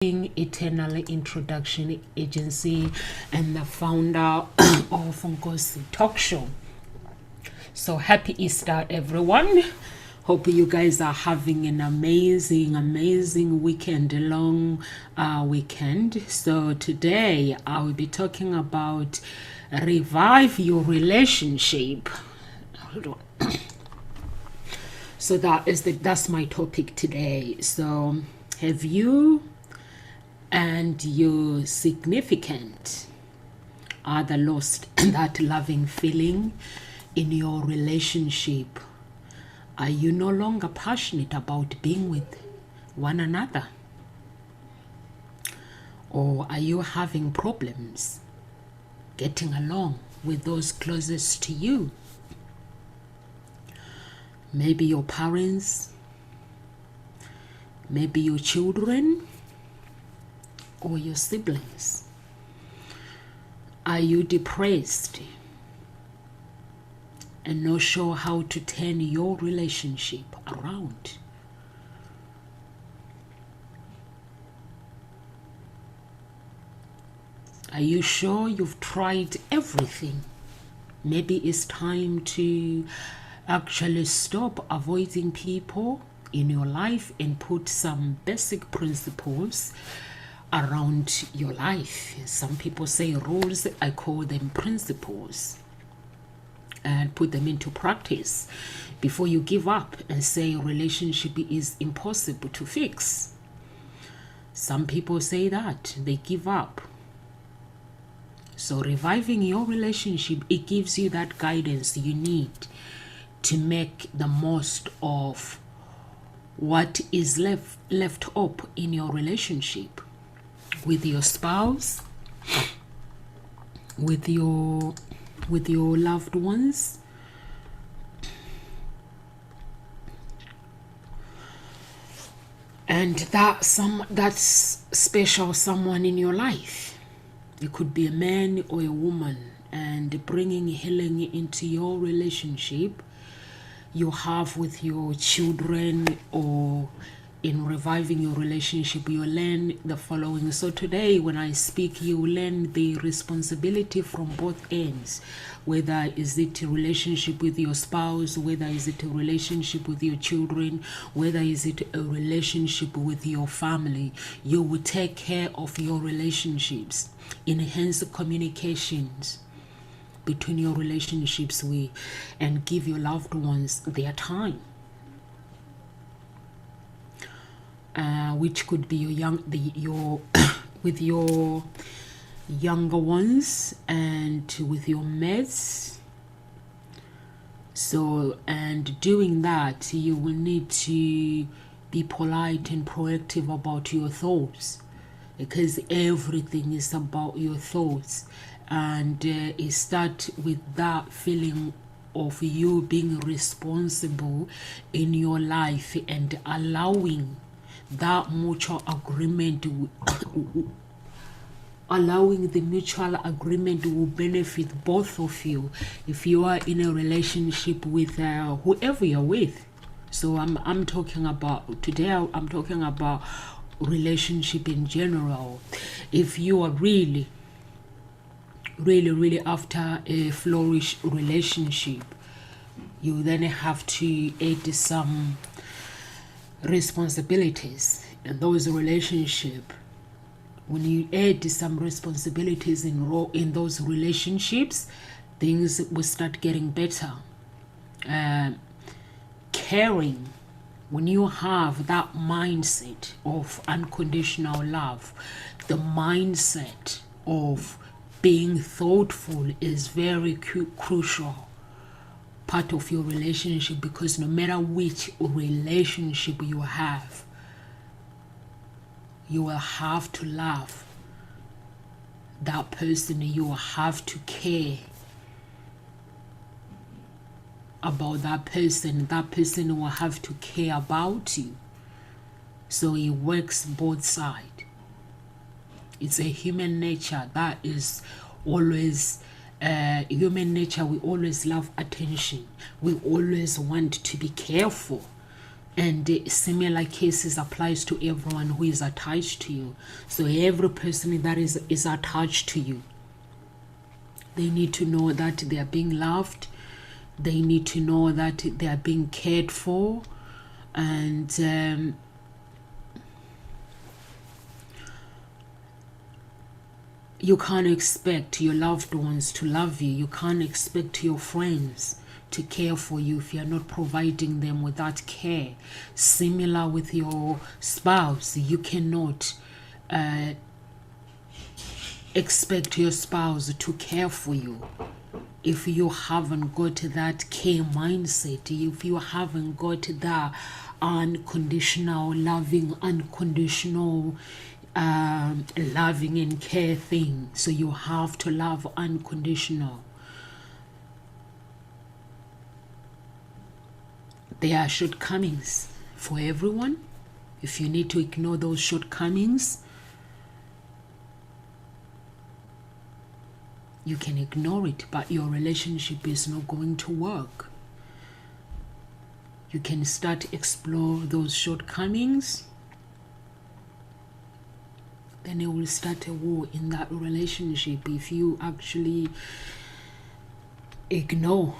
Eternal Introduction Agency and the founder of Nkosi Talk Show. So happy Easter, everyone. Hope you guys are having an amazing weekend, long weekend. So today I will be talking about revive your relationship. So that's my topic today. So have you and your significant other lost that loving feeling in your relationship? Are you no longer passionate about being with one another? Or are you having problems getting along with those closest to you? Maybe your parents, maybe your children, or your siblings. Are you depressed and not sure how to turn your relationship around? Are you sure you've tried everything? Maybe it's time to actually stop avoiding people in your life and put some basic principles around your life. Some people say rules, I call them principles, and put them into practice before you give up and say a relationship is impossible to fix. Some people say that they give up. So reviving your relationship, it gives you that guidance you need to make the most of what is left up in your relationship with your spouse, with your loved ones, and that's special someone in your life. It could be a man or a woman, and bringing healing into your relationship you have with your children, or in reviving your relationship, you learn the following. So today when I speak, you learn the responsibility from both ends, whether is it a relationship with your spouse, whether is it a relationship with your children, whether is it a relationship with your family. You will take care of your relationships, enhance communications between your relationships and give your loved ones their time, which could be with your younger ones and with your mates. So, and doing that, you will need to be polite and proactive about your thoughts, because everything is about your thoughts. And it starts with that feeling of you being responsible in your life and allowing that mutual agreement, allowing the mutual agreement will benefit both of you if you are in a relationship with whoever you're with. So I'm talking about today, I'm talking about relationship in general. If you are really after a flourish relationship, you then have to add some responsibilities in those relationship. When you add some responsibilities in those relationships, things will start getting better. Caring, when you have that mindset of unconditional love, the mindset of being thoughtful is very crucial part of your relationship, because no matter which relationship you have, you will have to love that person. You will have to care about that person. That person will have to care about you. So it works both sides. It's a human nature that is always human nature. We always love attention. We always want to be careful And similar cases applies to everyone who is attached to you. So every person that is attached to you, they need to know that they are being loved. They need to know that they are being cared for. And you can't expect your loved ones to love you. You can't expect your friends to care for you if you're not providing them with that care. Similar with your spouse, you cannot expect your spouse to care for you if you haven't got that care mindset, if you haven't got that unconditional loving, unconditional loving and care thing. So you have to love unconditional. There are shortcomings for everyone. If you need to ignore those shortcomings, you can ignore it, but your relationship is not going to work. You can start to explore those shortcomings, then it will start a war in that relationship if you actually ignore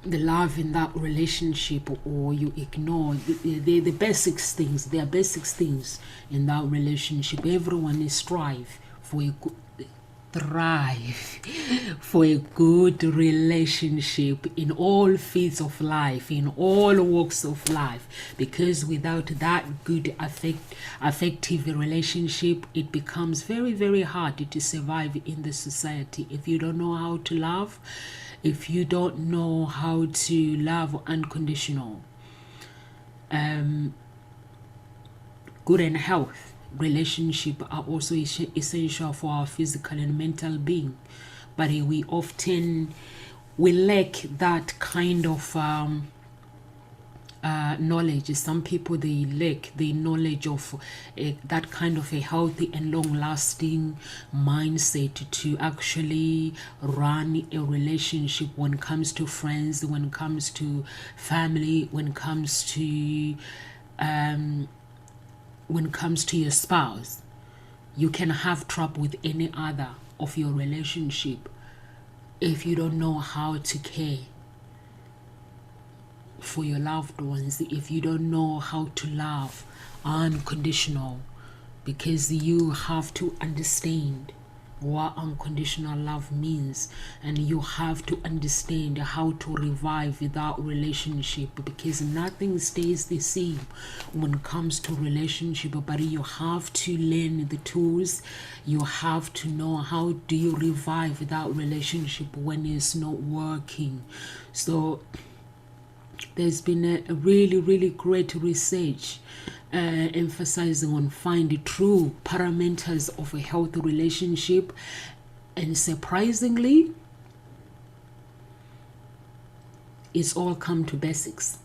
the love in that relationship, or you ignore the basic things. There are basic things in that relationship. Everyone is thrive for a good relationship in all fields of life, in all walks of life, because without that good effective relationship, it becomes very, very hard to survive in the society. If you don't know how to love, if you don't know how to love unconditional, good and health relationship are also essential for our physical and mental being, but we lack that kind of knowledge. Some people, they lack the knowledge of that kind of a healthy and long-lasting mindset to actually run a relationship when it comes to friends, when it comes to family, when it comes to your spouse. You can have trouble with any other of your relationship if you don't know how to care for your loved ones, if you don't know how to love unconditional, because you have to understand what unconditional love means, and you have to understand how to revive that relationship, because nothing stays the same when it comes to relationship. But you have to learn the tools. You have to know how do you revive that relationship when it's not working. So there's been a really, really great research emphasizing on finding true parameters of a healthy relationship, and surprisingly, it's all come to basics,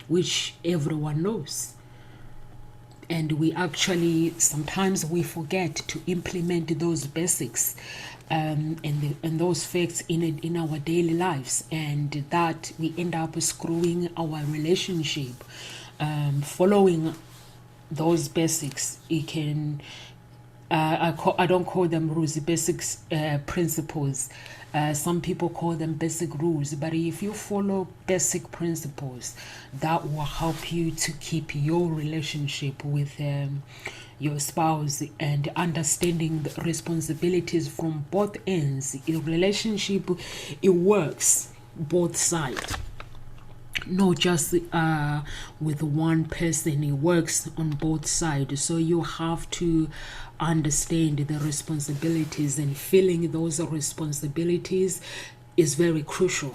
which everyone knows. And we actually, sometimes we forget to implement those basics and those facts in our daily lives, and that we end up screwing our relationship. Following those basics, it can I don't call them rules, basics, principles. Some people call them basic rules, but if you follow basic principles, that will help you to keep your relationship with your spouse, and understanding the responsibilities from both ends. A relationship, it works both sides, not just with one person. It works on both sides. So you have to understand the responsibilities, and feeling those responsibilities is very crucial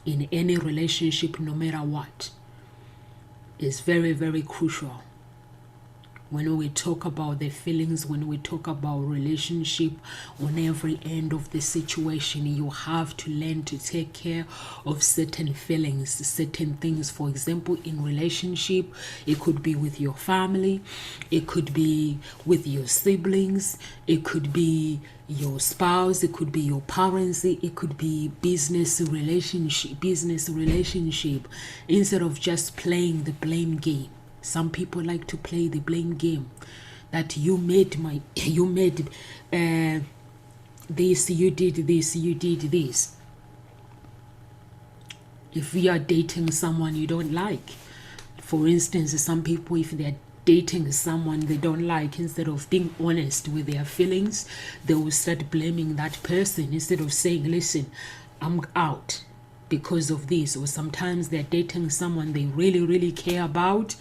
in any relationship, no matter what. It's very, very crucial. When we talk about the feelings, when we talk about relationship, on every end of the situation, you have to learn to take care of certain feelings, certain things. For example, in relationship, it could be with your family, it could be with your siblings, it could be your spouse, it could be your parents, it could be business relationship. Instead of just playing the blame game. Some people like to play the blame game, that you made this, you did this, you did this. If you are dating someone you don't like, for instance, some people, if they're dating someone they don't like, instead of being honest with their feelings, they will start blaming that person instead of saying, listen, I'm out because of this. Or sometimes they're dating someone they really care about,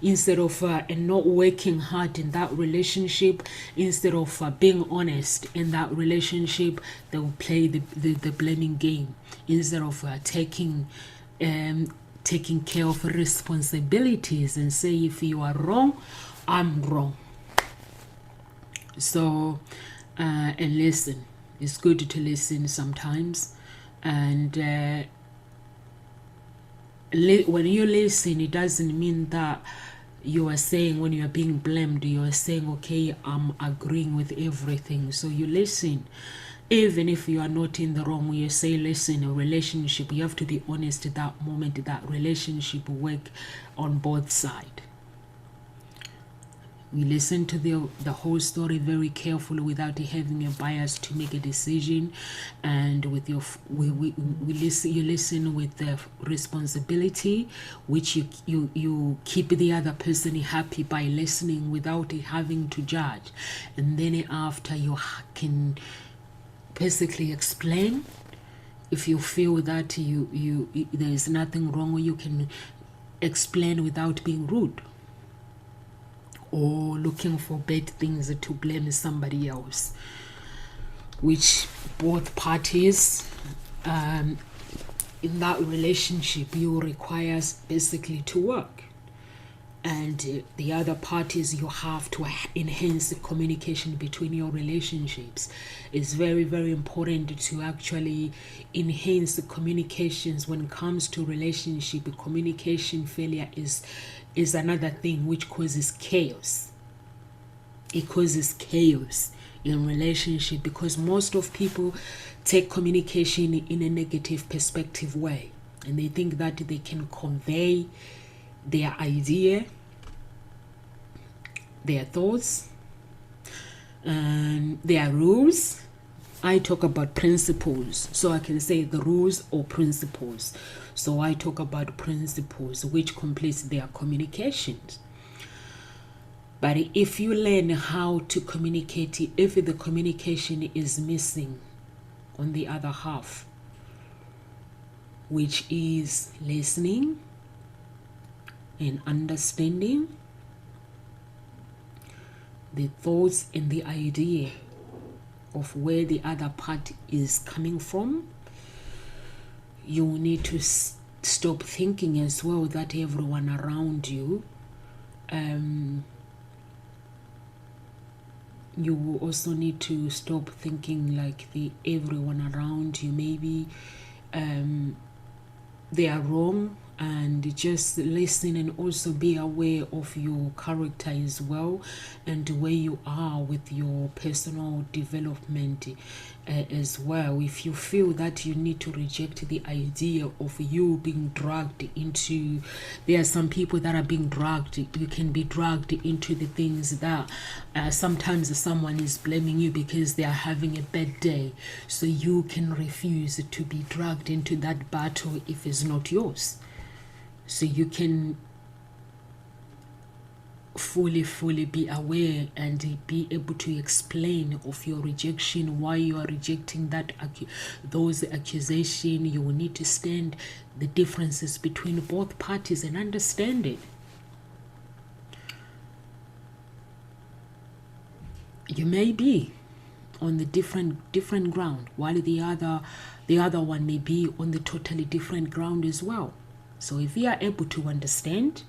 instead of and not working hard in that relationship, instead of being honest in that relationship, they will play the blaming game instead of taking care of responsibilities and say, if you are wrong, I'm wrong. So and listen, it's good to listen sometimes. And when you listen, it doesn't mean that you are saying, when you are being blamed, you are saying, okay, I'm agreeing with everything. So you listen, even if you are not in the wrong. You say, listen, a relationship, you have to be honest at that moment, that relationship will work on both sides. We listen to the whole story very carefully without having a bias to make a decision, and with your you listen with the responsibility, which you keep the other person happy by listening without having to judge. And then after, you can basically explain. If you feel that there is nothing wrong, you can explain without being rude or looking for bad things to blame somebody else, which both parties in that relationship you requires basically to work. And the other parties, you have to enhance the communication between your relationships. It's very important to actually enhance the communications when it comes to relationship. Communication failure is another thing which causes chaos. It causes chaos in relationship, because most of people take communication in a negative perspective way, and they think that they can convey their idea, their thoughts, and their rules. I talk about principles, so I can say the rules or principles. So I talk about principles which completes their communications. But if you learn how to communicate, if the communication is missing on the other half, which is listening and understanding the thoughts and the idea of where the other part is coming from, you need to stop thinking as well that everyone around you, you will also need to stop thinking like everyone around you, maybe they are wrong, and just listen and also be aware of your character as well, and where you are with your personal development as well. If you feel that you need to reject the idea of you being dragged into, there are some people that are being dragged, you can be dragged into the things that sometimes someone is blaming you because they are having a bad day, so you can refuse to be dragged into that battle if it's not yours. So you can fully be aware and be able to explain of your rejection, why you are rejecting those accusations. You will need to stand the differences between both parties and understand it. You may be on the different ground, while the other one may be on the totally different ground as well. So if you are able to understand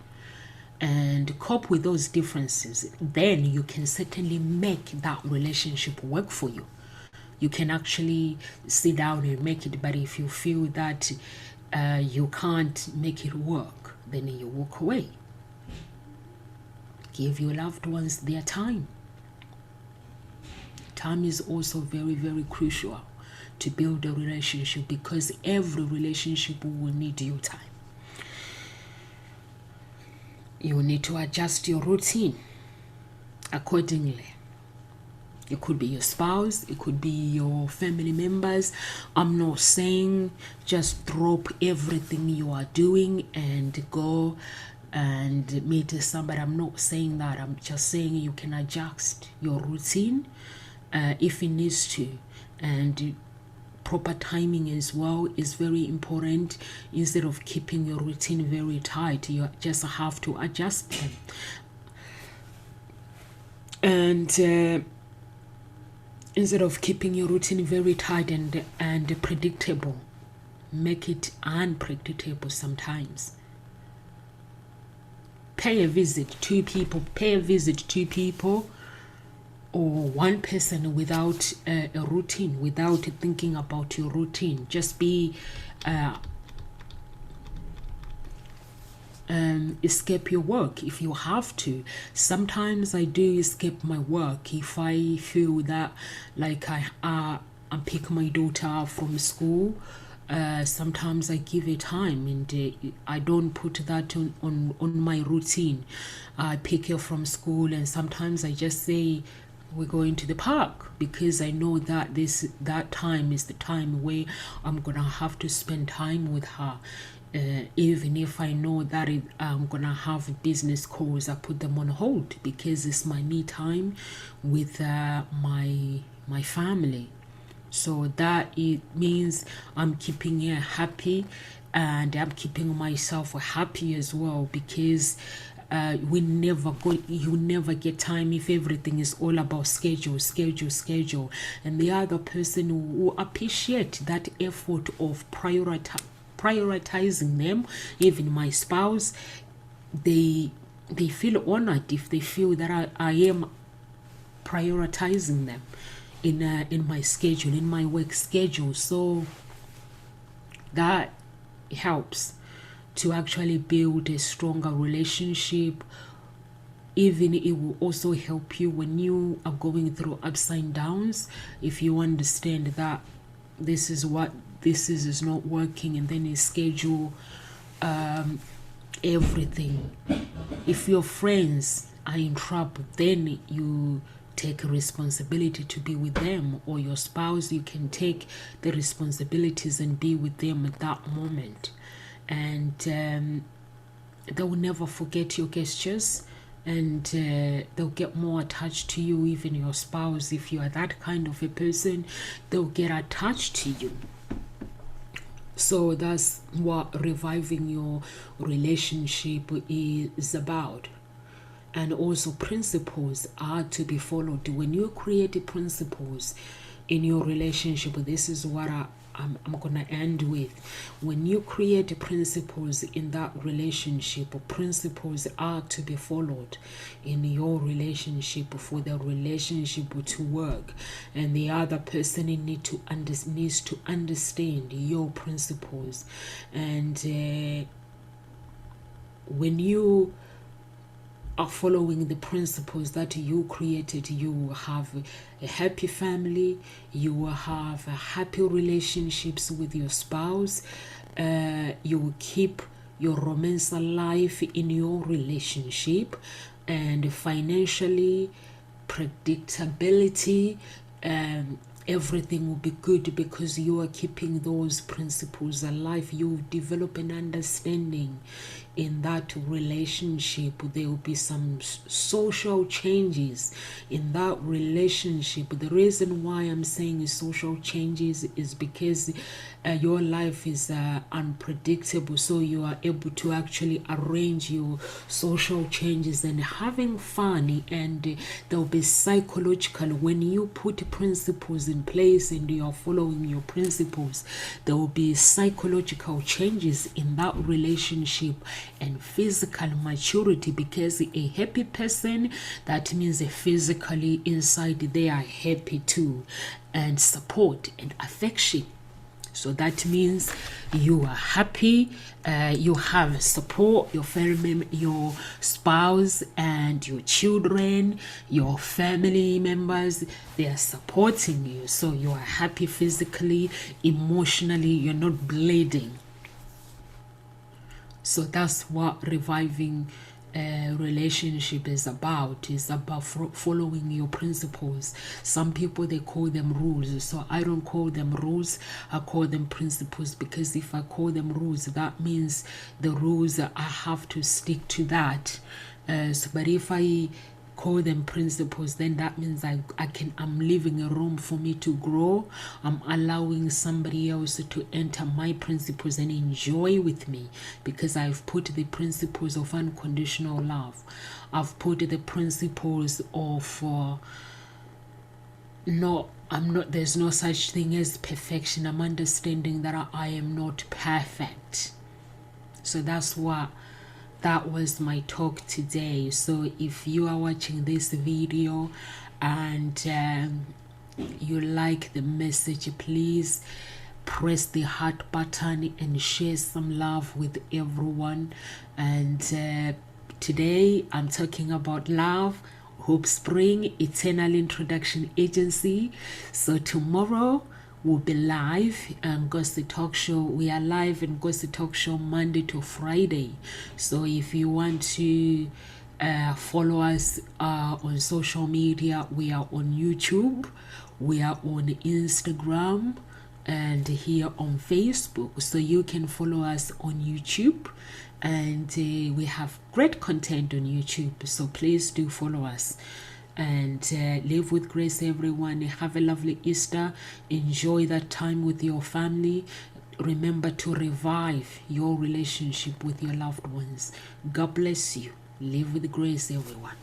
and and cope with those differences, then you can certainly make that relationship work for you. You can actually sit down and make it, but if you feel that you can't make it work, then you walk away. Give your loved ones their time. Time is also very, very crucial to build a relationship, because every relationship will need your time. You need to adjust your routine accordingly. It could be your spouse, it could be your family members. I'm not saying just drop everything you are doing and go and meet somebody. I'm not saying that. I'm just saying you can adjust your routine if it needs to. And proper timing as well is very important. Instead of keeping your routine very tight, you just have to adjust them. And instead of keeping your routine very tight and predictable, make it unpredictable sometimes. Pay a visit to people, or one person without a routine, without thinking about your routine. Just be escape your work if you have to. Sometimes I do escape my work if I feel that, like I pick my daughter up from school. Sometimes I give it time, and I don't put that on my routine. I pick her from school, and sometimes I just say we're going to the park, because I know that that time is the time where I'm gonna have to spend time with her. Even if I know that I'm gonna have business calls, I put them on hold, because it's my me time with my family. So that it means I'm keeping her happy, and I'm keeping myself happy as well, because you never get time if everything is all about schedule. And the other person will appreciate that effort of prioritizing them. Even my spouse, they feel honored if they feel that I am prioritizing them in my schedule, in my work schedule. So that helps to actually build a stronger relationship. Even it will also help you when you are going through ups and downs. If you understand that this is not working, and then you schedule everything. If your friends are in trouble, then you take a responsibility to be with them, or your spouse, you can take the responsibilities and be with them at that moment. And they will never forget your gestures, and they'll get more attached to you. Even your spouse, if you are that kind of a person, they'll get attached to you. So that's what reviving your relationship is about. And also, principles are to be followed. When you create principles in your relationship, this is what I'm gonna end with. When you create principles in that relationship, principles are to be followed in your relationship for the relationship to work, and the other person needs to understand your principles. And when you are following the principles that you created, you will have a happy family, you will have happy relationships with your spouse, you will keep your romance alive in your relationship, and financially, predictability, everything will be good, because you are keeping those principles alive. You develop an understanding in that relationship. There will be some social changes in that relationship. The reason why I'm saying social changes is because your life is unpredictable, so you are able to actually arrange your social changes and having fun, and there will be psychological. When you put principles in in place and you are following your principles, there will be psychological changes in that relationship and physical maturity, because a happy person, that means physically inside they are happy too, and support and affection. So that means you are happy, you have support, your family, your spouse and your children, your family members, they are supporting you. So you are happy physically, emotionally, you're not bleeding. So that's what reviving relationship is about. It's about following your principles. Some people, they call them rules. So I don't call them rules, I call them principles, because if I call them rules, that means the rules, I have to stick to that. But if I call them principles, then that means I'm leaving a room for me to grow. I'm allowing somebody else to enter my principles and enjoy with me, because I've put the principles of unconditional love. I've put the principles of there's no such thing as perfection. I'm understanding that I am not perfect. So that was my talk today. So if you are watching this video and you like the message, please press the heart button and share some love with everyone. And today I'm talking about love, Hope Spring Eternal Introduction Agency. So tomorrow we'll be live on Gossip Talk Show. We are live in Gossip Talk Show Monday to Friday. So if you want to follow us on social media, we are on YouTube, we are on Instagram, and here on Facebook. So you can follow us on YouTube, and we have great content on YouTube. So please do follow us. And live with grace, everyone. Have a lovely Easter. Enjoy that time with your family. Remember to revive your relationship with your loved ones. God bless you. Live with grace, everyone.